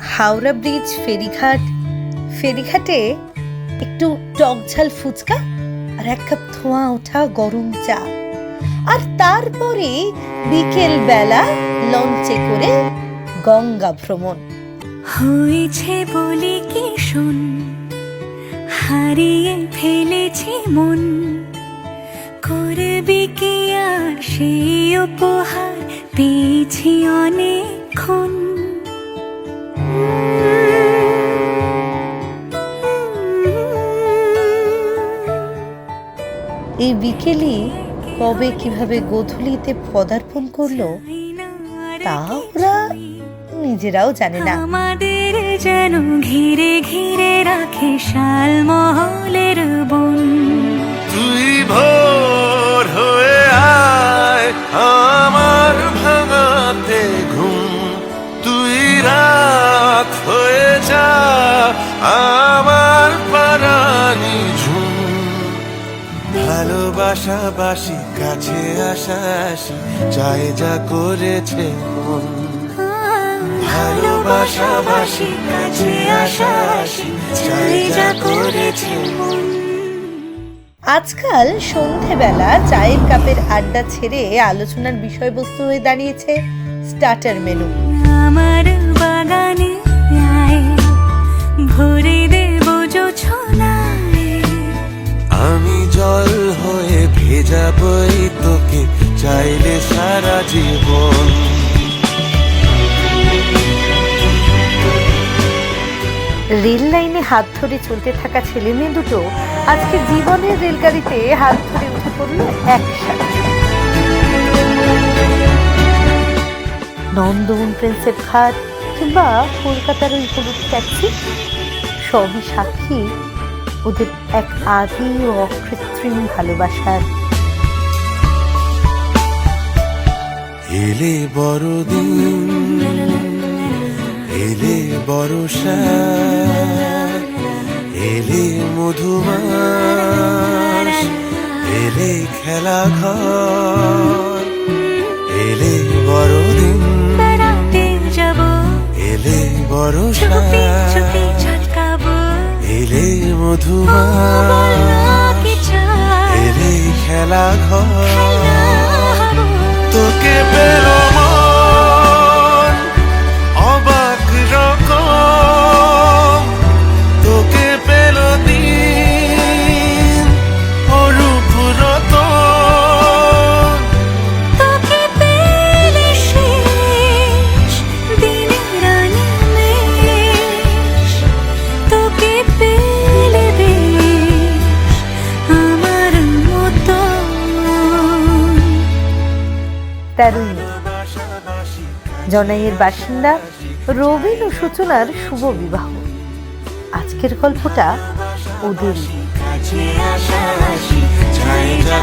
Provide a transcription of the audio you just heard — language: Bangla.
হাওড়া ব্রিজ ফেরিঘাটে একটু টক ঝাল ফুচকা আর এক কাপ ধোঁয়া ওঠা গরম চা, আর তারপরে বিকেল বেলা লঞ্চে করে গঙ্গা ভ্রমণ। হয়েছে বলে কি শোন, হারিয়ে ফেলেছি মন, করবি কি আর সেই উপহার পেয়েছি অনেকক্ষণ। এই বিকেলই কবে কিভাবে গোধূলিতে পদার্পণ করলো তা ওরা নিজেরাও জানে না। আমাদের যেন ঘিরে ঘিরে রাখে শাল মহলের বন। তুই ভোর হয়ে আয় আমার ভাঙাতে ঘুম, তুই রাত হয়ে যা আমার পারানি ঝুম। ভালোবাসাবাসি কাছে আসা আসি চাই যা করেছে মন, ভালোবাসাবাসি কাছে আসা আসি চাই যা করেছে মন। আজকাল সন্ধেবেলা চায়ের কাপের আড্ডা ছেড়ে আলোচনার বিষয়বস্তু হয়ে দাঁড়িয়েছে স্টার্টার মেনু। আমার বাগানে আয়, ভরে দেব জোছনায়, আমি জল হয়ে ভেজাবই তোকে চাইলে সারা জীবন। রেল লাইনে হাত ধরে চলতে থাকা ছেলে মেয়ে দুটো আজকে জীবনের রেলগাড়িতে হাত ধরে উঠে পড়ল একসাথে। নন্দন প্রিন্সেপ ঘাট কিংবা কলকাতার ওই হলুদ ট্যাক্সি, সবই সাক্ষী ওদের এক আদি ও অকৃত্রিম ভালোবাসার। এলে বড়দিন, এলে বর্ষা, এলে মধুমাস, এলে খেলা ঘর, এলে বড়দিন, বেড়াতে যাব, এলে বর্ষা, চুপি চুপি ঝলকাবো, এলে মধুমাস, এলে খেলা ঘর। তোকে পেলো মন অবাক রকম, তোকে পেলো দিন অরূপ রতন, তোকে পেলে শেষ দিনের আনিমেষ, তোকে পেলে বেশ আমার মতো। 13ই মে জনাইয়ের বাসিন্দা রবিন ও সূচনার শুভ বিবাহ। আজকের গল্পটা ওদেরই। কাছে আসা আসি চাই যা